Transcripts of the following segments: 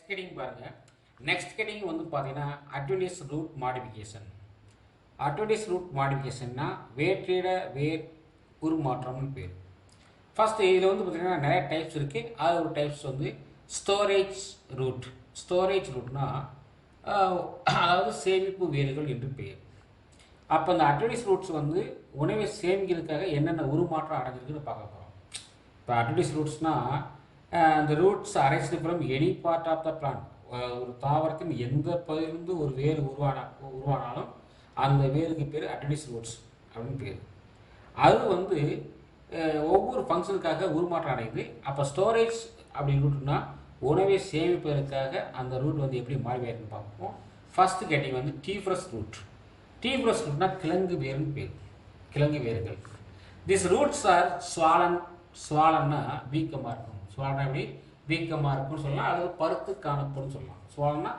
Next heading பாருங்க. Next heading வந்து பார்த்தீங்கன்னா adventitious root modification. Adventitious root மாடிஃபிகேஷன்னா வேற்றிட வேர் உருமாற்றம்னு பேர். ஃபஸ்ட்டு இதில் வந்து பார்த்தீங்கன்னா நிறைய டைப்ஸ் இருக்குது. அது ஒரு டைப்ஸ் வந்து ஸ்டோரேஜ் ரூட். ஸ்டோரேஜ் ரூட்னா அதாவது சேமிப்பு வேர்கள் என்று பெயர். அப்போ இந்த அட்வர்டைஸ் ரூட்ஸ் வந்து உணவை சேமிக்கிறதுக்காக என்னென்ன உருமாற்றம் அடைஞ்சிருக்குன்னு பார்க்க போகிறோம். இப்போ அட்வர்டைஸ் ரூட்ஸ்னால் அந்த roots arised from any part of the plant. ஒரு தாவரத்தின் எந்த பகுதியிலிருந்து ஒரு வேர் உருவானாலும் அந்த வேருக்கு பேர் அட்வர்டைஸ் ரூட்ஸ் அப்படின்னு பேர். அது வந்து ஒவ்வொரு ஃபங்க்ஷனுக்காக உருமாற்றம் அடையுது. அப்போ ஸ்டோரேஜ் அப்படின்னு ரூட்னா உணவை சேமிப்பதற்காக அந்த ரூட் வந்து எப்படி மாறி ஆயிருக்குன்னு பார்ப்போம். ஃபஸ்ட்டு கேட்டிங் வந்து டீஃப்ரஸ் ரூட். டீஃப்ரஸ் ரூட்னா கிழங்கு வேர்னு பேர். கிழங்கு வேர்கள். திஸ் ரூட்ஸ் ஆர் ஸ்வாலன்னா வீக்கமாக இருக்கும். ஸ்வாலனா எப்படி வீக்கமாக இருக்குன்னு சொல்லலாம், அல்லது பருத்து காணப்படும் சொல்லலாம். ஸ்வாலன்னா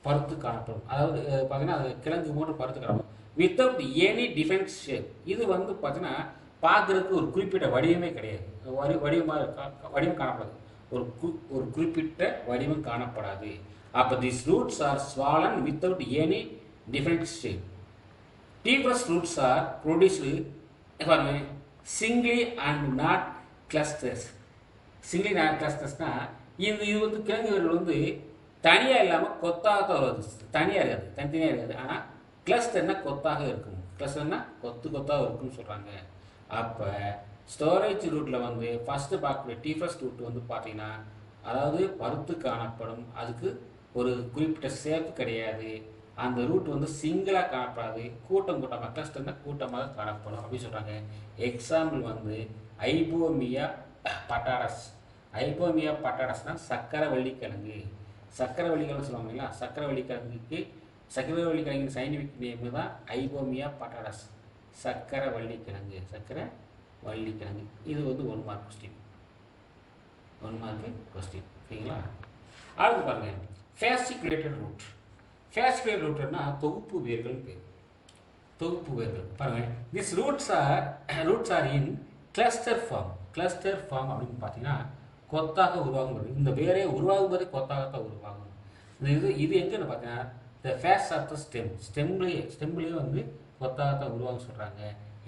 பருத்து காணப்படும், அதாவது பார்த்தீங்கன்னா அது கிழங்கு போட்டு பருத்து காணப்படும். Without any definite shape. இது வந்து பார்த்தீங்கன்னா பார்க்குறதுக்கு ஒரு குறிப்பிட்ட வடிவமே கிடையாது. வடிவம் காணப்படாது. ஒரு குறிப்பிட்ட வடிவம் காணப்படாது. அப்போ this roots are swollen without any definite shape. Tuberous roots are produced singly and not clusters. Singly not கிளஸ்டர்ஸ்னால் இது வந்து கிழங்கு வேர்கள் வந்து தனியாக இல்லாமல் கொத்தாக தான் வருது. தனியாக இருக்காது, தனித்தனியாக இருக்காது. ஆனால் கிளஸ்டர்னா கொத்தாக இருக்கும். கிளஸ்டர்னா கொத்தாக இருக்குன்னு சொல்கிறாங்க. அப்போ ஸ்டோரேஜ் ரூட்டில் வந்து ஃபஸ்ட்டு பார்க்கக்கூடிய டீஃப்ரஸ் ரூட் வந்து பார்த்தீங்கன்னா அதாவது பருத்து காணப்படும். அதுக்கு ஒரு குறிப்பிட்ட ஷேப் கிடையாது. அந்த ரூட் வந்து சிங்கிளாக காணப்படாது, கூட்டமாக கிளஸ்டர்னா கூட்டமாக காணப்படும் அப்படின்னு சொல்கிறாங்க. எக்ஸாம்பிள் வந்து ஐபோமியா பட்டாடஸ். ஐபோமியா பட்டாடஸ்னால் சக்கரை வள்ளிக்கிழங்கு. சக்கரை வள்ளிக்கிழங்கு சொல்லுவாங்க இல்லையா? சக்கரை வள்ளிக்கிழங்கின் சயின்டிஃபிக் நேம் தான் ஐபோமியா பட்டாடஸ். சக்கரை வள்ளிக்கிழங்கு. இது வந்து 1 மார்க் கொஸ்டின். 1 mark question. சரிங்களா? அடுத்து பாருங்க ஃபேசிகுலேட்டட் ரூட். ஃபேசிகுலேட்டட் ரூட்னா தொகுப்பு வேர்கள் பேர். தொகுப்பு வேர்கள் பாருங்க. This roots are in cluster form அப்படின்னு பார்த்தீங்கன்னா கொத்தாக உருவாகும். இந்த வேரே உருவாகும் போதே கொத்தாகத்தான் உருவாகும். இது எங்கன்னு பார்த்தீங்கன்னா த ஃபேஸ் ஆஃப் த ஸ்டெம்லேயே வந்து கொத்தாகத்தான் உருவாகும் சொல்கிறாங்க.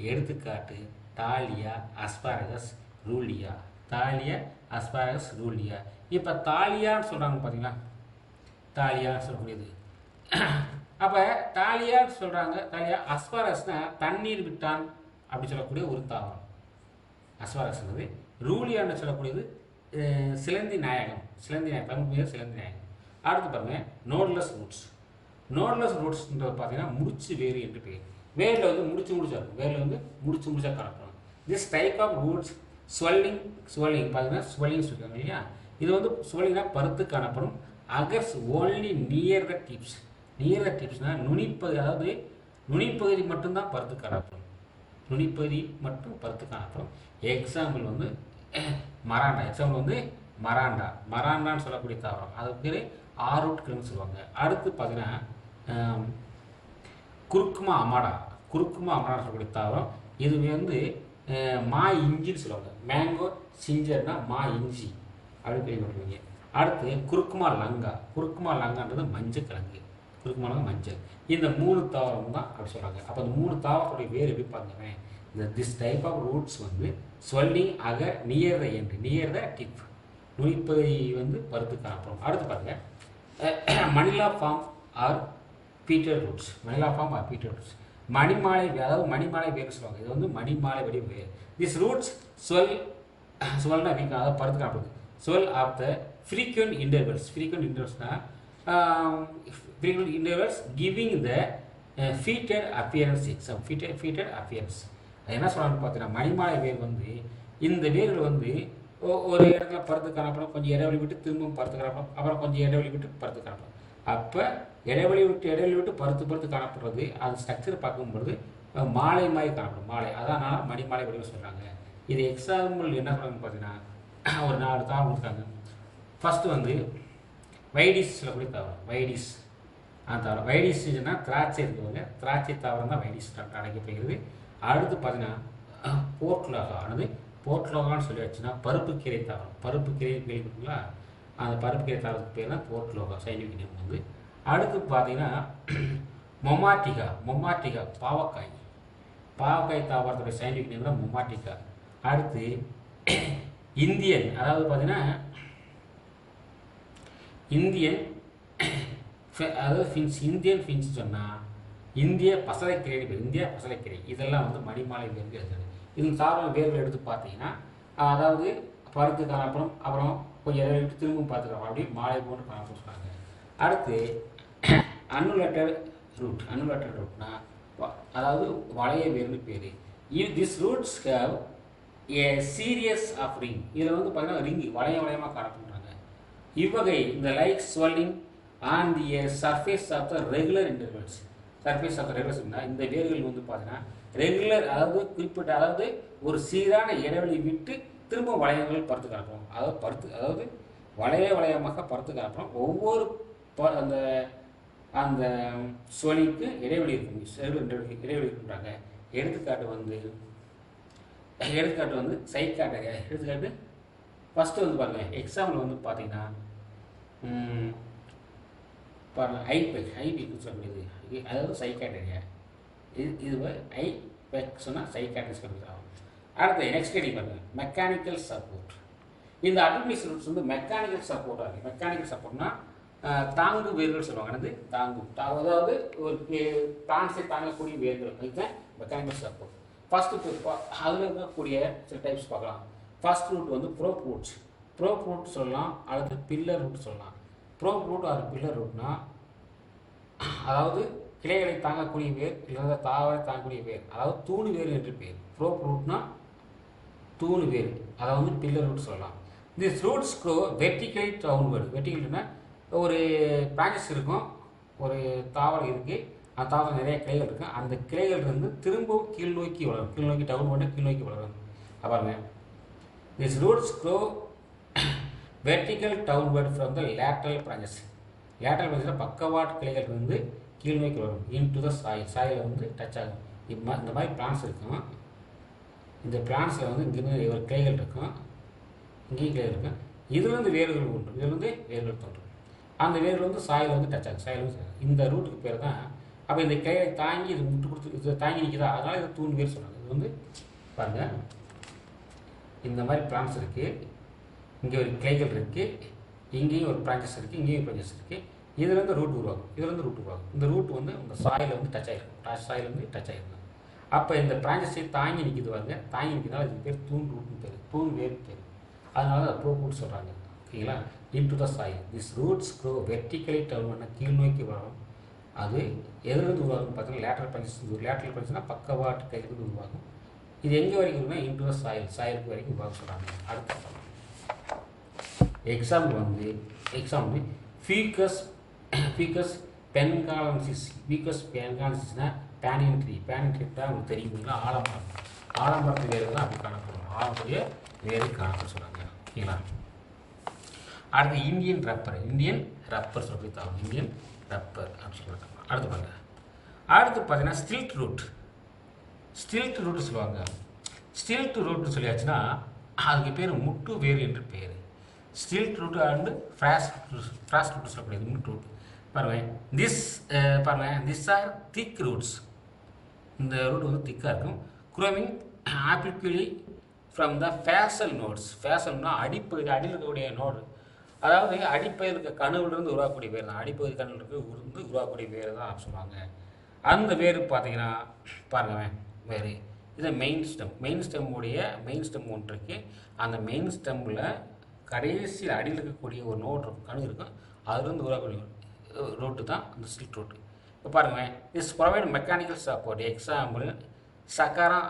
எடுத்துக்காட்டு தாலியா, அஸ்பாரகஸ், ரூலியா. இப்போ தாலியான்னு சொல்கிறாங்க பார்த்தீங்களா? தாலியான்னு சொல்லக்கூடியது. அப்போ தாலியான்னு சொல்கிறாங்க. தாலியா. அஸ்பாரகஸ்னால் தண்ணீர் விட்டான் அப்படி சொல்லக்கூடிய ஒரு தாவரம் அஸ்பாரகஸ்ன்றது. ரூலியான்னு சொல்லக்கூடியது சிலந்தி நாயகம். தமிழ் பேர் சிலந்தி நாயகம். அடுத்து பாருங்க நோட்லெஸ் ரூட்ஸ்ன்றது பார்த்தீங்கன்னா முடிச்சு வேறு என்று பேர். வேரில் வந்து முடிச்சா இருக்கும். வேரில் வந்து முடிச்சா காணப்படும். This type of roots swelling பார்த்தீங்கன்னா ஸ்வெல்லிங் சொல்லுவாங்க இல்லையா? இது வந்து ஸ்வெல்லிங்னா பருத்து காணப்படும். அகர்ஸ் ஓன்லி நியர் த டிப்ஸ்னால் நுனிப்பகுதி, அதாவது நுனிப்பகுதி மட்டும்தான் பருத்து காணப்படும். எக்ஸாம்பிள் வந்து மராண்டான்னு சொல்லக்கூடிய தாவரம். அது பேர் ஆரூட் கிழங்கு சொல்லுவாங்க. அடுத்து பார்த்தீங்கன்னா குறுக்குமா அமடா சொல்லக்கூடிய தாவரம். இது வந்து மா இஞ்சின்னு சொல்லுவாங்க. மேங்கோ சிஞ்சர்னா மா இஞ்சி அப்படின்னு கேள்விப்பட்டிருக்கீங்க. அடுத்து குறுக்குமா லங்கான்றது மஞ்சள் கிழங்கு. மஞ்சள். இந்த 3 தாவரம் தான் அப்படி சொல்கிறாங்க. அப்போ அந்த 3 தாவரத்துடைய வேர் எப்படி பாருங்க. திஸ் டைப் ஆஃப் ரூட்ஸ் வந்து ஸ்வெல்லிங் நியர் த டிப். நுனிப்பகுதி வந்து பருத்து காணப்படும். அடுத்து பாருங்க மணிலா form R Peter roots. Manimalai, அதாவது மணிமாலை வேர் சொல்லுவாங்க. இது வந்து மணிமாலை வடிவ வேர். திஸ் ரூட்ஸ் ஸ்வெல்னா வீக்கம், அதாவது பருத்து காணப்படுது. ஸ்வெல் ஆஃப் த ஃப்ரீக்வெண்ட் இன்டர்வல்ஸ்னால் frequent intervals giving the feated appearance. feated appearance. அது என்ன சொல்கிறான்னு பார்த்தீங்கன்னா மணிமாலை வேர் வந்து இந்த வேர்கள் வந்து ஒரு இடத்துல பருத்து காணப்படும், கொஞ்சம் இடைவெளி விட்டு திரும்பவும் பருத்து காணப்படும், அப்புறம் கொஞ்சம் இடைவெளி விட்டு பருத்து காணப்படும். அப்போ இடைவெளி விட்டு பருத்து காணப்படுறது அது ஸ்ட்ரக்சர் பார்க்கும்பொழுது மாலை மாதிரி காணப்படும். அதனால் மணிமாலை வடிவம் சொல்கிறாங்க. இது எக்ஸாம்பிள் என்ன சொல்கிறாங்கன்னு பார்த்தீங்கன்னா ஒரு 4 தாவரம் கொடுத்தாங்க. ஃபஸ்ட்டு வந்து வைடிஸ் சொல்லக்கூடிய தாவரம். தாவரம் வைடிஸ்னா திராட்சை இருக்குவாங்க. திராட்சை தாவரம் தான் வைடிஸ் அழைக்கப்படுகிறது. அடுத்து பார்த்தீங்கன்னா போர்ட்லோகான்னு சொல்லி வச்சுன்னா பருப்பு கீரை தாவரம். கேள்விப்பட்டீங்களா? அந்த பருப்புக்கீரை தாவரத்துக்கு பேர் தான் போர்ட்லோகா சயின்டிஃபிக் நேம் வந்து. அடுத்து பார்த்தீங்கன்னா மொமாட்டிகா பாவக்காய் தாவரத்துடைய சயின்டிஃபிக் நேம் தான் மொமாட்டிகா. அடுத்து இந்தியன், அதாவது பார்த்தீங்கன்னா இந்தியன் ஃபின்ஸ் சொன்னால் இந்திய பசலைக்கீரை இதெல்லாம் வந்து மணிமாலை வேர்கள் இருக்குது. இது சாதாரண வேர்கள் எடுத்து பார்த்தீங்கன்னா அதாவது பருத்து காணப்படும், அப்புறம் கொஞ்சம் இடைவெளி திரும்பவும் பார்த்துக்கலாம், அப்படி மாலை போட்டு காணப்படும் சொன்னாங்க. அடுத்து அன்னுலேட்டட் ரூட்னா அதாவது வளைய வேர்னு பேர். This roots have A serious of ring. இதில் வந்து பார்த்தீங்கன்னா ரிங் வளையமாக காணப்படுறாங்க. இவ்வகை இந்த like swelling on the surface of the regular intervals. இந்த வேர்கள் வந்து பார்த்தீங்கன்னா ரெகுலர், அதாவது குறிப்பிட்ட, அதாவது ஒரு சீரான இடைவெளி விட்டு திரும்ப வளையங்கள் பருத்து காணப்படும். அதாவது வளையமாக பருத்து காணப்படும். ஒவ்வொரு அந்த சொலிக்கு இடைவெளி இருக்குன்றாங்க. எடுத்துக்காட்டு வந்து சைக்காட்டுங்க. எடுத்துக்காட்டு ஃபஸ்ட்டு வந்து பாருங்கள், எக்ஸாம்பிள் வந்து பார்த்தீங்கன்னா பாருங்கள் ஐபெக் சொல்லக்கூடியது, அதாவது சைக்காட்ரியா. இது ஐபெக் சொன்னால் சைக்காட்ரிஸ் சொல்லிக்கிறாங்க. அடுத்து நெக்ஸ்ட் ஹெடிங் பாருங்கள், மெக்கானிக்கல் சப்போர்ட். இந்த அட்மினிஸ்ட்ரேட்டிவ் ரூட்ஸ் வந்து மெக்கானிக்கல் சப்போர்ட்டாக இருக்குது. மெக்கானிக்கல் சப்போர்ட்னா தாங்கு வேர்கள் சொல்லுவாங்க. என்னது அதாவது ஒரு பிளான்ஸை தாங்கக்கூடிய வேர்கள், இதுதான் மெக்கானிக்கல் சப்போர்ட். ஃபஸ்ட்டு அதில் இருக்கக்கூடிய சில டைப்ஸ் பார்க்கலாம். ஃபர்ஸ்ட் ரூட் வந்து ப்ரோப் ரூட் சொல்லலாம், அல்லது பில்லர் ரூட் சொல்லலாம். ப்ரோப் ரூட் ஆர் பில்லர் ரூட்னா அதாவது கிளைகளை தாங்கக்கூடிய வேர், இல்லைன்னா தாவரை தாங்கக்கூடிய வேர், அதாவது தூணு வேர் என்று பேர். ப்ரோப் ரூட்னா தூணு வேர், அதை வந்து பில்லர் ரூட் சொல்லலாம். This roots grow vertically downward. வெர்டிகல்னா ஒரு பிரான்ச்சஸ் இருக்கும், ஒரு தாவரம் இருக்குது, அந்த தாவரம் நிறைய கிளைகள் இருக்குது. அந்த கிளைகள் வந்து திரும்பவும் கீழ் நோக்கி டவுன்வர்டு கீழ் நோக்கி வளரும். பாருங்க, this roots grow vertical downward from the lateral branches. Lateral பிரான்ச்சஸில் பக்கவாட்டு கிளைகள் வந்து கீழ் நோக்கி வரும். இன்டு த சாயில் வந்து டச் ஆகும். இந்த மாதிரி பிளான்ஸ் இருக்கும். இந்த பிளான்ஸில் வந்து இங்கிருந்து ஒரு கிளைகள் இருக்கும், இங்கேயும் கிளைகள் இருக்கும். இதுலேருந்து வேர்கள் உண்டு, இதுலேருந்து வேர்கள் தோன்றும். அந்த வேர்கள் வந்து சாயில் வந்து டச் ஆகும். இந்த ரூட்டுக்கு பேர் தான். அப்போ இந்த கிளையை தாங்கி இது முட்டு கொடுத்து இது தாங்கி நிற்குதா, அதனால் இது தூண் வேர் சொல்கிறாங்க. இது வந்து பாருங்கள், இந்த மாதிரி பிளான்ஸ் இருக்குது, இங்கே ஒரு கிளைகள் இருக்குது, இங்கேயும் ஒரு பிரான்ச்சஸ் இருக்குது, இங்கேயும் ஒரு பிரான்ச்சஸ் இருக்குது. இதுலேருந்து ரூட் உருவாகும். இந்த ரூட் வந்து உங்கள் சாயில் வந்து டச் ஆகிருக்கும். அப்போ இந்த பிரான்ச்சஸை தாங்கி நிற்கிது பாருங்க, தாங்கி நிற்கிறதால இதுக்கு பேர் தூண் ரூட்னு பேர், தூண் வேர் பேர். அதனால அதை ப்ரோப் ரூட் சொல்கிறாங்க. ஓகேங்களா? Into the soil this roots grow vertically down, கீழ் நோக்கி வரும். அது எதுலேருந்து உருவாகும் பார்த்தீங்கன்னா லேட்டரல் பிரான்ச்சஸ்னால் பக்கவாட்டு கையிலிருந்து உருவாகும். இது எங்கே வரைக்கும் இருக்குன்னா இன்டு த சாயிலுக்கு வரைக்கும் உருவாக சொல்கிறாங்க. அடுத்த எக்ஸாம்பிள் வந்து ஃபீக்கஸ் பென்காலன்சிஸ்னா பேனியன் ட்ரீ தான் உங்களுக்கு தெரியுங்களா? ஆலமரத்து வேறு தான் அப்படி காணப்படும். ஆலமரத்துடைய வேறு காணப்பட சொல்கிறாங்க. ஓகேங்களா? அடுத்து இந்தியன் ரப்பர் சொல்லி தாங்க, இந்தியன் ரப்பர் அப்படின்னு சொல்கிறாங்க. அடுத்து பார்த்தீங்கன்னா ஸ்டில்ட் ரூட் சொல்லுவாங்க. ஸ்டில்ட் ரூட்னு சொல்லியாச்சுன்னா அதுக்கு பேர் முட்டு வேர் என்று பேர். ஸ்டில்ட் ரூட் அண்டு ஃப்ராஸ் ரூட் சொல்லக்கூடியது முட்டு ரூட். பாருங்கள், திஸ் ஆர் திக் ரூட்ஸ். இந்த ரூட் வந்து திக்காக இருக்கும். Growing ஆப்ளிக்யூலி from the Faisal notes. ஃபேசல்னா அடிப்பகுதி, அடியில் இருக்கக்கூடிய நோடு, அதாவது அடிப்பகுதியில் இருக்க கணுவிலிருந்து உருவாக்கக்கூடிய வேர் தான். அடிப்பகுதி கணுவிலிருந்து உருவாக்கக்கூடிய வேர் தான் சொல்லுவாங்க. அந்த வேர் பார்த்தீங்கன்னா பாருங்கள், வேறு இது மெயின் ஸ்டெம் ஒன்று இருக்குது. அந்த மெயின் ஸ்டெம்மில் கடைசியில் அடியில் இருக்கக்கூடிய ஒரு நோடு இருக்கும், கணு இருக்கும், அதுலேருந்து உருவாக்கக்கூடிய ரூட்டு தான் இந்த ஸ்டில்ட் ரூட். இப்போ பாருங்கள், is provide mechanical support. Example Saccharum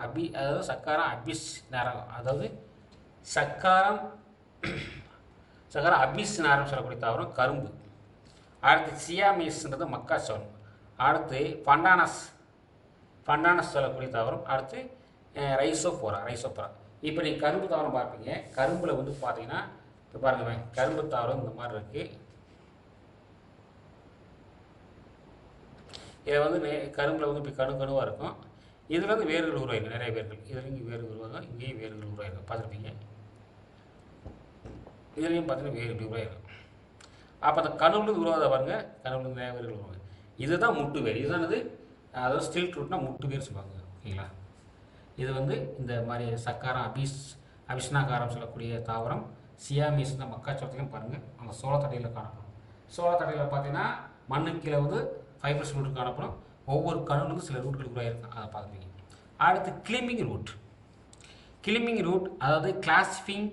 officinarum, அதாவது சக்காரம் அபிஸ் நேரம் சொல்லக்கூடிய தாவரம் கரும்பு. அடுத்து சியாமீஸ்ன்றது மக்காச்சோளம். அடுத்து ஃபண்டானஸ் சொல்லக்கூடிய தாவரம். அடுத்து ரைசோபோரா. இப்போ நீங்கள் கரும்பு தாவரம் பார்ப்பீங்க. கரும்பில் வந்து பார்த்தீங்கன்னா இப்போ பாருங்கள், கரும்பு தாவரம் இந்த மாதிரி இருக்குது. இதை வந்து கரும்பில் வந்து இப்படி கணுவாக இருக்கும். இதில் வந்து வேர்கள் உருவாயிருக்கும், நிறைய வேர்கள். இதில் இங்கே வேர்கள் உருவாகும், இங்கேயும் வேர்கள் உருவாயிருக்கும், பார்த்துருப்பீங்க. இதுலேயும் பார்த்தீங்கன்னா வேர் இப்படி உருவாயிருக்கும். அப்போ அந்த கணுவிலிருந்து உருவாத பாருங்க, கணுவிலிருந்து நிறைய வேர்கள் உருவாங்க. இதுதான் முட்டு வேர். இதுதான் இது, அதாவது ஸ்டில்ட் ரூட்னா முட்டு வேர் சொல்லுவாங்க. ஓகேங்களா? இது வந்து இந்த மாதிரி சக்காரம் அபிஷ்னாகாரம் சொல்லக்கூடிய தாவரம். சியாமீஸ் இந்த மக்காச்சோளத்துலையும் பாருங்கள் அந்த சோளத்தட்டையில் காணப்படும். சோளத்தட்டையில் பார்த்தீங்கன்னா மண்ணுக்கு கீழே வந்து ஃபைபர்ஸ் ரூட் காணப்படும். ஒவ்வொரு கணுவிலிருந்து சில ரூட்கள் உருவாயிருக்கும், அதை பார்த்துருக்கீங்க. அடுத்து கிளிம்பிங் ரூட். கிளிம்பிங் ரூட் அதாவது கிளாசிஃபிங்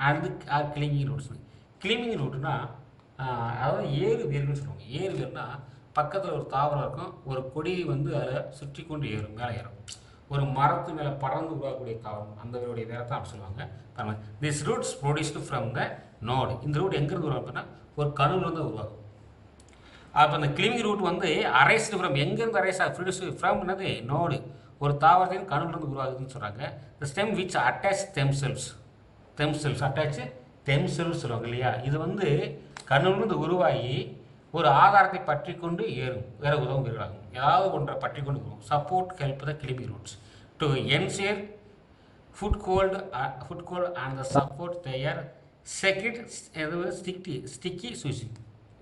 அண்ட் கிளிம்பிங் ரூட்ஸ். கிளிம்பிங் ரூட்னா அதாவது ஏறு வேர்கள்னு சொல்லுவாங்க. ஏறு வேர்னா பக்கத்தில் ஒரு தாவரம் இருக்கும், ஒரு கொடி வந்து அதில் சுற்றி கொண்டு ஏறும், மேலே ஏறும். ஒரு மரத்து மேலே பறந்து உருவாக்கக்கூடிய தாவரம், அந்த வேருடைய வேரை தான் அப்படி சொல்லுவாங்க. பாருங்கள், this roots produced from the node. இந்த ரூட் எங்கேருந்து உருவாக்குன்னா ஒரு கணுவிலிருந்து உருவாகும். அப்போ அந்த கிளிம்பிங் ரூட் வந்து அரைஸ்டு ஃப்ரம், எங்கேருந்து அரைஸ் ப்ரொடியூஸ் ஃப்ரம் என்னது நோடு, ஒரு தாவரத்தின் கணுவிலிருந்து உருவாகுதுன்னு சொல்கிறாங்க. த stem which attach themselves attach themselves சொல்லுவாங்க இல்லையா. இது வந்து கணுவிலிருந்து உருவாகி ஒரு ஆதாரத்தை பற்றி கொண்டு ஏறும், வேற உதவும் இருக்கிறாங்க, ஏதாவது ஒன்றை பற்றி கொண்டு வரும். Support help the climbing roots to ensure foot hold and the support their secret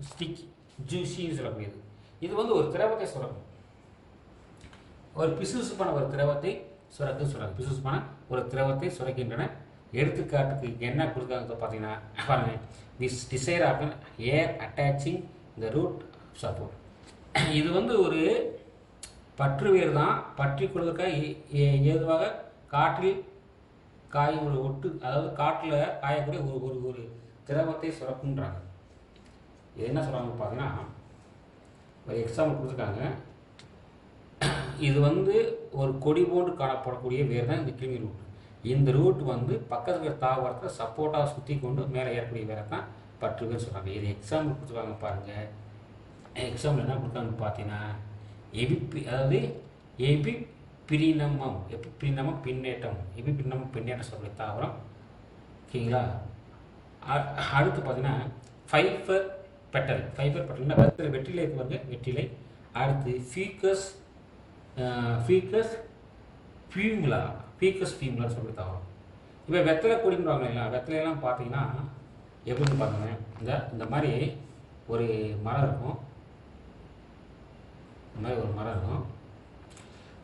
sticky ஜூசின்னு சொல்லக்கூடியது. இது வந்து ஒரு திரவத்தை சுரக்கும், ஒரு பிசுபிசுப்பான ஒரு திரவத்தை சுரக்க பிசுபிசுப்பான ஒரு திரவத்தை சுரக்கின்றன. எடுத்துக்காட்டுக்கு என்ன கொடுக்காங்க பார்த்தீங்கன்னா பாருங்க, this desire of air attaching the root support. இது வந்து ஒரு பற்று வேர் தான், பற்றி கொள்வதற்காக ஏதுவாக காற்றில் காயும் ஒரு ஒட்டு, அதாவது காற்றில் காயக்கூடிய ஒரு ஒரு திரவத்தை சுரக்குன்றாங்க. இது என்ன சொல்கிறாங்க பார்த்தீங்கன்னா, ஒரு எக்ஸாம்பிள் கொடுத்துருக்காங்க. இது வந்து ஒரு கொடி போன்று காணப்படக்கூடிய வேர் தான் இந்த கிளிம்பிங் ரூட். இந்த ரூட் வந்து பக்கத்தில் இருக்கிற தாவரத்தை சப்போர்ட்டாக சுற்றி கொண்டு மேலே ஏறக்கூடிய வேரை தான் பற்று வேர் சொல்கிறாங்க. இது எக்ஸாம்பிள் கொடுத்துருக்காங்க பாருங்கள். எக்ஸாம்பிள் என்ன கொடுத்தாங்கன்னு பார்த்தீங்கன்னா, அதாவது எபிபிரினமம் பின்னேட்டம் சொல்லக்கூடிய தாவரம். ஓகேங்களா? அடுத்து பார்த்தீங்கன்னா ஃபைபர் பெட்டல்னா வெற்றிலை இருக்கு பாருங்க, வெற்றிலை. அடுத்து ஃபீக்கஸ் ஃபியூமுலா சொல்லக்கூடிய தாவரம். இப்போ வெத்தலை கொடின்றாங்க இல்லைங்களா, வெத்தலையெல்லாம் பார்த்தீங்கன்னா எப்படின்னு பாருங்க, இந்த மாதிரி ஒரு மரம் இருக்கும், இந்த மாதிரி ஒரு மரம் இருக்கும்.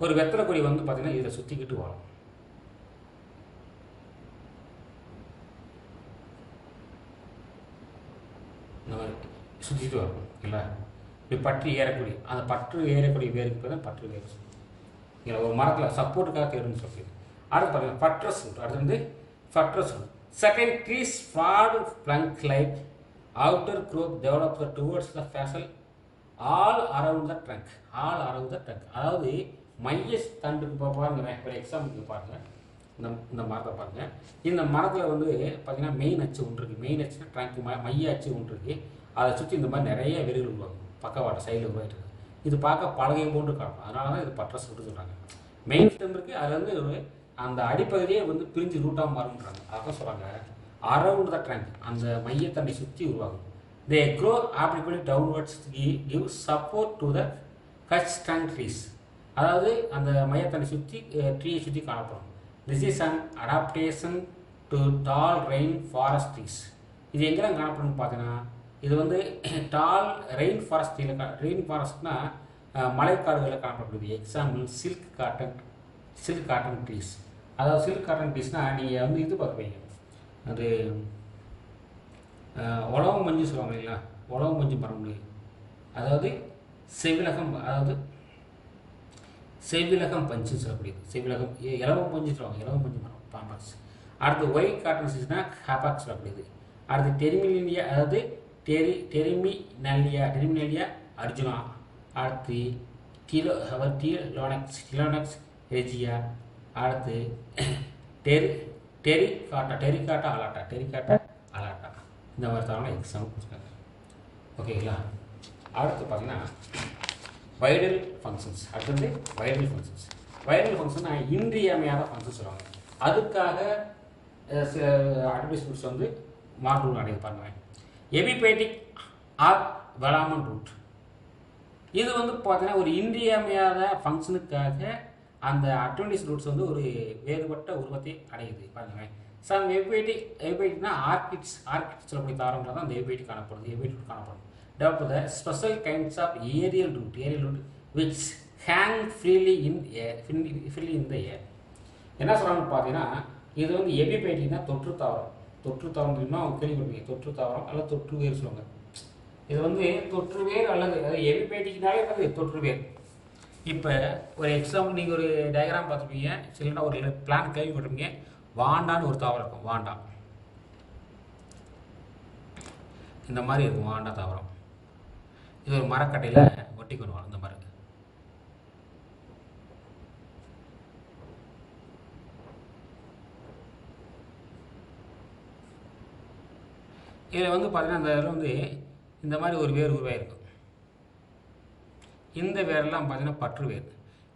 ஒரு வெத்தலை கொடி வந்து பார்த்தீங்கன்னா இதில் சுற்றிக்கிட்டு வரும். இந்த மாதிரி சுற்றிட்டு வரும் இல்லை, இப்படி பற்றி ஏறக்கூடிய அந்த பற்று ஏறக்கூடிய வேருக்கு பேர் தான் பற்று வேறு இல்லை. ஒரு மரத்தில் சப்போர்ட்டுக்காக தேடுன்னு சொல்லி. அடுத்து பார்த்தீங்கன்னா பட்ரஸ். அடுத்து வந்து buttress. Second trees formed plank like outer growth develops towards the fascicle all around the trunk. அதாவது மைய தண்டுக்கு பாருங்க. ஒரு எக்ஸாம்பிளுக்கு பாருங்கள், இந்த மரத்தை பாருங்கள். இந்த மரத்தில் வந்து பார்த்தீங்கன்னா மெயின் அச்சு ஒன்று இருக்குது. மெயின் அச்சுனா ட்ரங்க் மைய அச்சு ஒன்று இருக்குது. அதை சுற்றி இந்த மாதிரி நிறைய வேர்கள் உருவாகும், பக்கவாட்டு சைடில் உருவாகிட்டு இருக்குது. இது பார்க்க பலகை போன்று காணும், அதனால தான் இது பட்ரஸ் விட்டு சொல்கிறாங்க. மெயின் ஸ்டெம் இருக்குது, அதில் வந்து அந்த அடிப்பகுதியே வந்து பிரிஞ்சு ரூட்டாக மாறுன்றாங்க. அதான் சொல்கிறாங்க அரவுண்ட் த ட்ரங்க், அந்த மையத்தண்டை சுற்றி உருவாகும். They grow obliquely downwards give support to the huge trunk trees. அதாவது அந்த மையத்தண்டை சுற்றி ட்ரீயை சுற்றி காணப்படும். This is an adaptation to tall rain forest trees. இது எங்கெல்லாம் காணப்படும்னு பார்த்தீங்கன்னா, இது வந்து டால் ரெயின் ஃபாரஸ்ட்னா மலைக்காடுகளில் காணப்படக்கூடிய. Example silk cotton trees. அதாவது சில்க் காட்டன் ட்ரீஸ்னால் நீங்கள் வந்து இது பார்க்குறீங்க, அது உழவு மஞ்சு சொல்லுவாங்க இல்லைங்களா, உழவு மஞ்சு மரம். அதாவது செவிலகம் பஞ்சு சொல்லக்கூடியது. செவிலகம் இலவம் பஞ்சு சொல்லுவாங்க, இலவம் பஞ்சு மரம் பாம்பர்ஸ். அடுத்து ஒயிட் காட்டன் சீஸ்னா ஹாபாக் சொல்லக்கூடியது. அடுத்து டெரிமிலியா, அதாவது டெரிமினலியா அர்ஜுனா. அடுத்து டிலோனக்ஸ் ரெஜியா. அடுத்து டெரிகாட்டா அலாட்டா. இந்த மாதிரி தரலாம் எக்ஸாம்பிள் கொடுத்துருக்காங்க. ஓகேங்களா? அடுத்து பார்த்தீங்கன்னா வைடல் ஃபங்க்ஷன்ஸ். அடுத்தது வைடல் ஃபங்க்ஷன்னா இன்றியமையாத ஃபங்க்ஷன் சொல்லுவாங்க. அதுக்காக சில அட்வர்டைஸ்மெண்ட்ஸ் வந்து மாற்று அடைய பண்ணுவேன். எபிபேட்டிக் ஆர் வெலாமன் ரூட். இது வந்து பார்த்தீங்கன்னா ஒரு இன்றியமையாத ஃபங்க்ஷனுக்காக அந்த அட்வென்டிஸ் ரூட்ஸ் வந்து ஒரு வேறுபட்ட உருவத்தை அடையுது. பாருங்க, சம் எபிஐட்டினா ஆர்கிட்ஸ் சொல்லக்கூடிய தாவரங்கள் தான் அந்த எபிஐட்டி காணப்படுது. எபிஐட்டி காணப்படும். Develop the special kinds of aerial root which hang freely in the air. என்ன சொல்கிறாங்கன்னு பார்த்தீங்கன்னா, இது வந்து எபிஐட்டினா தொற்று தாவரம் தெரியுமா, அவங்க கேள்விப்பட்டிருக்கீங்க. தொற்று தாவரம் அல்லது தொற்று வேர் சொல்லுவாங்க. இது வந்து தொற்று வேர் அல்லது எபிஐட்டிக்குனாலே அது தொற்று வேர். இப்போ ஒரு எக்ஸாம்பிள் நீங்கள் ஒரு டயக்ராம் பார்த்துருப்பீங்க, இல்லைன்னா ஒரு பிளான் கேள்விப்பட்டிருப்பீங்க. வாண்டான்னு ஒரு தாவரம் இருக்கும். வாண்டா இந்த மாதிரி இருக்கும். வாண்டா தாவரம் இது ஒரு மரக்கட்டையில் ஒட்டி கொண்டுவாங்க. இந்த மாதிரி இதில் வந்து பார்த்தீங்கன்னா இந்த இதில் வந்து இந்த மாதிரி ஒரு வேர் உருவாயிருக்கும். இந்த வேரெல்லாம் பார்த்தீங்கன்னா பற்று வேர்.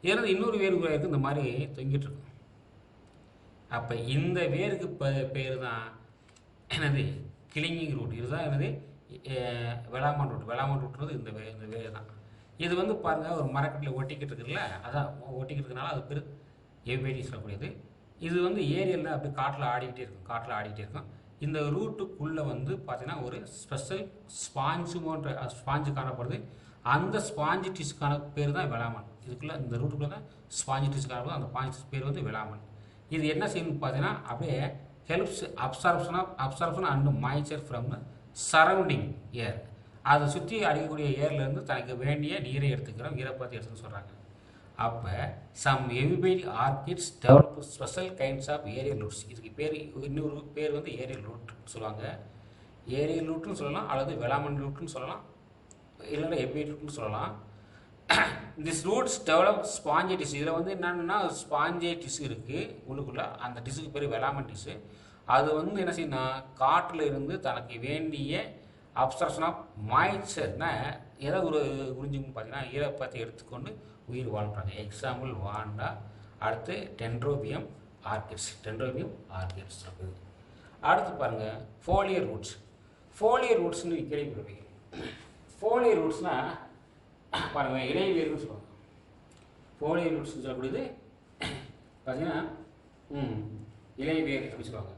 இதில் இன்னொரு வேர் உருவாயிருக்கு, இந்த மாதிரி தொங்கிட்டு இருக்கும். அப்போ இந்த வேருக்கு பேர் தான் என்னது, கிளிங்கிங் ரூட். இதுதான் என்னது, வெளாமன் ரூட்ன்றது இந்த வேர் தான். இது வந்து பாருங்கள் ஒரு மரக்கட்டில் ஒட்டிக்கிட்டு இருக்குல்ல, அதான் ஒட்டிக்கிட்டு இருக்கனால அது பேர் எபிஐட்டி சொல்லக்கூடியது. இது வந்து ஏரியலில் அப்படி காட்டில் ஆடிக்கிட்டே இருக்கும். இந்த ரூட்டுக்குள்ளே வந்து பார்த்தீங்கன்னா ஒரு ஸ்பெஷல் ஸ்பாஞ்சு காணப்படுது. அந்த ஸ்பாஞ்சு டிஷ்யூக்கான பேர் தான் வெளாமன். இதுக்குள்ளே இந்த ரூட்டுக்குள்ளே தான் ஸ்பாஞ்சு டிஷ்யூ காணப்படுது. அந்த ஸ்பாஞ்சு பேர் வந்து வெளாமன். இது என்ன செய்யணும்னு பார்த்தீங்கன்னா, அப்படியே helps absorption and moisture from surrounding air. அதை சுற்றி அடிக்கக்கூடிய ஏர்லேருந்து தனக்கு வேண்டிய நீரை எடுத்துக்கிறோம், ஈரப்பதத்தை எடுத்துன்னு சொல்கிறாங்க. அப்போ some epiphyte orchids develop special kinds of aerial roots. இதுக்கு இன்னொரு பேர் வந்து ஏரியல் ரூட்னு சொல்லுவாங்க. ஏரியல் ரூட்னு சொல்லலாம், அல்லது வெளாமன் ரூட்னு சொல்லலாம், இல்லைன்னா எபிஐட்டி ரூட்னு சொல்லலாம். This roots develop spongy tissue. இதில் வந்து என்னென்னா ஸ்பாஞ்சை டிஷ்யூ இருக்குது உள்ளுக்குள்ளே. அந்த டிஷ்யூக்கு பேர் வெளாமன் டிஷ்யூ. அது வந்து என்ன செய்யணும்னா காட்டில் இருந்து தனக்கு வேண்டிய அப்சர்ப்ஷன் ஆஃப் மாய்ச்சர்னா ஏதோ ஒரு உறிஞ்சுன்னு பார்த்தீங்கன்னா ஈரப்பதத்தை எடுத்துக்கொண்டு உயிர் வாழ்கிறாங்க. எக்ஸாம்பிள் வாண்டா. அடுத்து டென்ட்ரோபியம் ஆர்கிட்ஸ் இருக்குது. அடுத்து பாருங்கள் ஃபோலியர் ரூட்ஸ்னு கேள்விப்படுவீங்க. ஃபோலியர் ரூட்ஸ்னால் பாருங்கள் இலைவேர்னு சொல்லுவாங்க. ஃபோலியர் ரூட்ஸ்னு சொல்லக்கூடியது பார்த்தீங்கன்னா இலைவேர் அப்படின்னு சொல்லுவாங்க.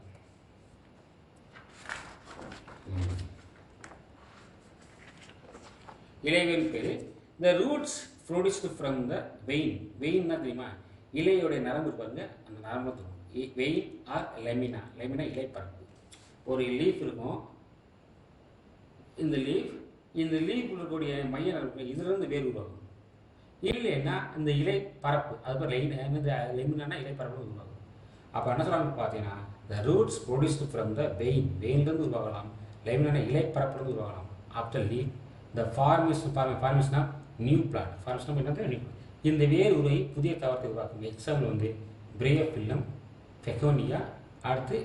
இலைவேர்னு பேர். இந்த ரூட்ஸ் ப்ரொடியூஸ்டு ஃப்ரம் த வெயின்னா தெரியுமா, இலையோடைய நரம்பு இருப்பாங்க, அந்த நரம்பு தரும். வெயின் ஆர் லெமினா இலைப்பரப்பு. ஒரு லீஃப் இருக்கும். இந்த லீஃப் இருக்கக்கூடிய மைய நரம்பு இதிலிருந்து வேர் உருவாகும். இல்லைன்னா இந்த இலை பரப்பு, அது லெமினா இலைப்பரப்பு உருவாகும். அப்போ என்ன சொல்கிறாங்கன்னு பார்த்தீங்கன்னா, the roots produced from the வெயின்லேருந்து உருவாகலாம், லெமினா இலைப்பரப்புலேருந்து உருவாகலாம். After leaf the formation of new plant. Formation என்னது, இந்த வேர் உரை புதிய தாவரத்தை உருவாக்கும். எக்ஸாம்பிள் வந்து பிரையோஃபில்லம், பெகோனியா. அடுத்து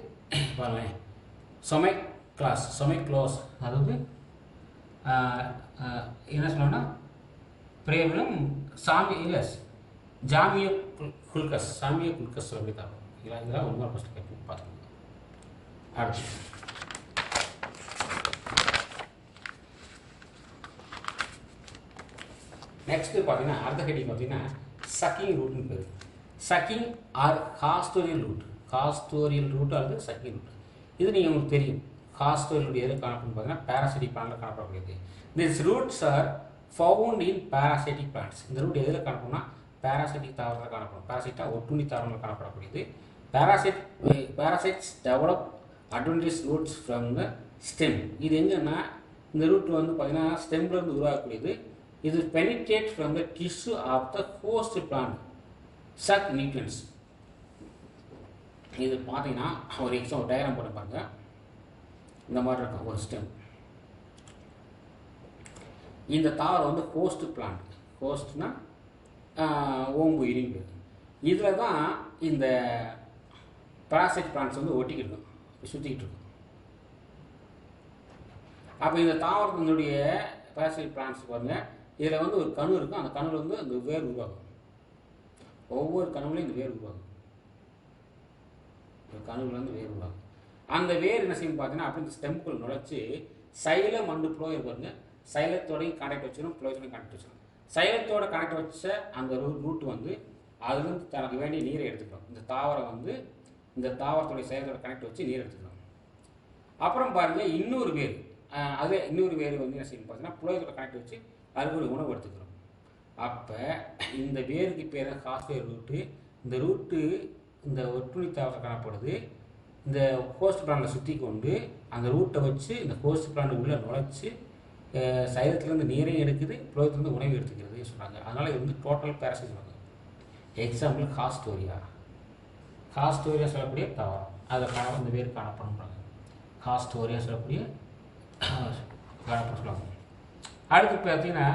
பாருங்களேன் சொமைக்ளோஸ், அதாவது என்ன சொல்லணும்னா பிரேவலம் ஜாமியோ குல்கஸ் சொல்லி தாவரம். இதெல்லாம் ஒன்று ஃபஸ்ட்டு கேட்போம் பார்த்துக்கோங்க. அடுத்து நெக்ஸ்ட்டு பார்த்தீங்கன்னா அடுத்த ஹெட்டிங் பார்த்தீங்கன்னா சக்கிங் ரூட்னு பேர். சக்கிங் ஆர் காஸ்டோரியல் ரூட் அல்லது சக்கிங் ரூட். இது நீங்கள் உங்களுக்கு தெரியும். காஸ்டோரியல் ரூட் எது காணப்படும் பார்த்தீங்கன்னா பேராசைட்டிக் பிளான்ட்டில் காணப்படக்கூடியது. This roots are found in parasitic plants. இந்த ரூட் எதில் காணப்படும்னா பேராசைட்டிக் தாவரத்தில் காணப்படும். பேராசைட்டாக ஒட்டுண்ணி தாவரங்கள் காணப்படக்கூடியது. Parasites develop adventitious roots from the stem. இது எங்கன்னா இந்த ரூட் வந்து பார்த்தீங்கன்னா ஸ்டெம்லேருந்து உருவாகக்கூடியது. இது penetrate from the tissue of the host plant suck nutrients. இது பார்த்தீங்கன்னா ஒரு டயக்ராம் போட்டு பாருங்க. இந்த மாதிரி இருக்கும் ஒரு ஸ்டெம். இந்த தாவரம் வந்து ஹோஸ்ட் பிளான்ட். ஹோஸ்ட்னா ஓம்பு இரும்பு. இதில் தான் இந்த பேராசைட் பிளான்ட்ஸ் வந்து ஒட்டிக்கிட்டு இருக்கும், சுற்றிக்கிட்டு இருக்கும். அப்போ இந்த தாவரத்தினுடைய பேராசைட் பிளான்ட்ஸ் பாருங்கள், இதில் வந்து ஒரு கணு இருக்கும். அந்த கணுவில் வந்து அந்த வேர் உருவாகும். ஒவ்வொரு கணுவிலையும் இந்த வேர் உருவாகும். கணுவில் வந்து வேர் உருவாகும். அந்த வேர் என்ன செய்யும் பார்த்தீங்கன்னா அப்படி இந்த ஸ்டெம்புக்குள் நுழைச்சி சைலம் அண்டு ப்ளோ இருப்பாருங்க. சைலத்தோடையும் கனெக்ட் வச்சிடும், ப்ளோயோடையும் கனெக்ட் வச்சிடும். சைலத்தோட கனெக்ட் வச்ச அந்த ரூட் வந்து அதுலேருந்து தனக்கு வேண்டிய நீரை எடுத்துக்கிறோம். இந்த தாவரம் வந்து இந்த தாவரத்துடைய சைலத்தோட கனெக்ட் வச்சு நீர் எடுத்துக்கிறோம். அப்புறம் பாருங்கள் இன்னொரு வேர், அது இன்னொரு வேர் வந்து என்ன செய்யணும் பார்த்தீங்கன்னா புரோதத்தோட கனெக்ட் வச்சு அதுக்கு உணவு எடுத்துக்கிறோம். அப்போ இந்த வேருக்கு பேர் தான் ஹாஸ்வேர் ரூட்டு. இந்த ரூட்டு இந்த ஒட்டுண்ணி தாவரத்தில் காணப்படுது. இந்த ஹோஸ்ட் பிளானில் சுற்றி கொண்டு அந்த ரூட்டை வச்சு இந்த ஹோஸ்ட் பிளான் உள்ளே நுழைச்சி சைலத்துலேருந்து நீரையும் எடுக்குது, புரோதத்துலேருந்து உணவு எடுத்துக்கிறது சொல்கிறாங்க. அதனால் இது வந்து டோட்டல் பேரசைட் சொல்லுவாங்க. எக்ஸாம்பிள் காஸ்டோரியா சொல்லக்கூடிய தாவரம், அதில் இந்த வேர் காணப்படுறாங்க. காஸ்டோரியா சொல்லக்கூடிய காணப்பட சொல்லுவாங்க. அடுத்து பார்த்தீங்கன்னா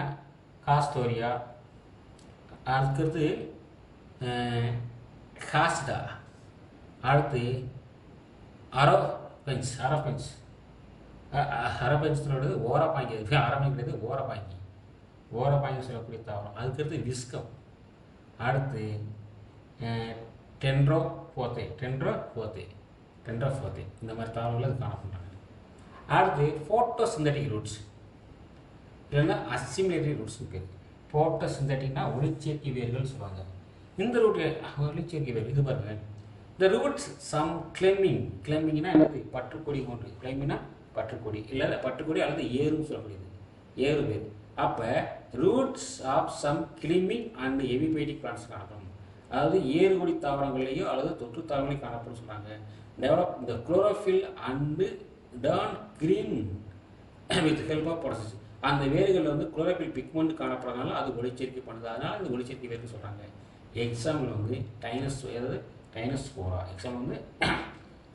காஸ்டோரியா, அடுத்தது ஹாஸ்டா, அடுத்து அரபெஞ்சினோடது ஓரப்பாங்கி, அரபைங்கிறது ஓரப்பாங்கி சொல்லக்கூடிய தாவரம். அதுக்கடுத்து விஸ்கம், அடுத்து டென்ட்ரோஃபோத்தே இந்த மாதிரி தாவரங்கள் அது காணப்படுறாங்க. அடுத்து ஃபோட்டோசிந்தட்டிக் ரூட்ஸ் இல்லைன்னா அசிமிலேட்டரி ரூட்ஸ்னு பேர். ஃபோட்டோசிந்தட்டிக்னா ஒளிச்சேர்க்கை வேர்கள் சொல்லுவாங்க. இந்த ரூட் ஒளிச்சேர்க்கை வேர்கள் இது பாருங்க. இந்த ரூட்ஸ் சம் கிளம்பிங்னா என்னது பற்றுக்கொடி போன்று, கிளம்பிங்னா பற்றுக்கொடி இல்லை பற்றுக்கொடி அல்லது ஏறுன்னு சொல்லக்கூடியது, ஏறு வேர். அப்போ roots of some climbing and epiphytic plants காணப்படும். அதாவது ஏறுகொடி தாவரங்களையோ அல்லது தொற்று தாவரங்களையும் காணப்படும் சொல்கிறாங்க. டெவலப் இந்த chlorophyll and turn green with help of process. அந்த வேர்கள் வந்து குளோரோஃபில் பிக்மெண்ட் காணப்படுறதுனால அது ஒளிச்சேர்க்கை பண்ணுது, அதனால் இந்த ஒளிச்சேர்க்கை வேர்னு சொல்கிறாங்க. எக்ஸாம்பிள் வந்து டைனஸ்போரா, எக்ஸாம்பிள் வந்து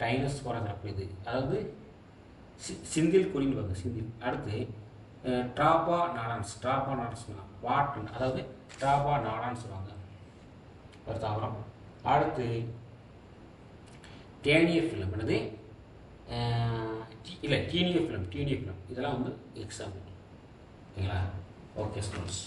டைனஸ்போரா சொல்லக்கூடியது, அதாவது சிந்தில் கொடின்னு வருது சிந்தில். அடுத்து ட்ராபா நாடான்ஸ் வாட்டன், அதாவது ட்ராபா நாடான்னு சொல்லுவாங்க ஒரு தாவரம். அடுத்து டேனியோஃபிலம் என்னது இல்லை டீனியோஃபிலம் இதெல்லாம் வந்து எக்ஸாம்பிள். ஓகேங்களா? Okay students.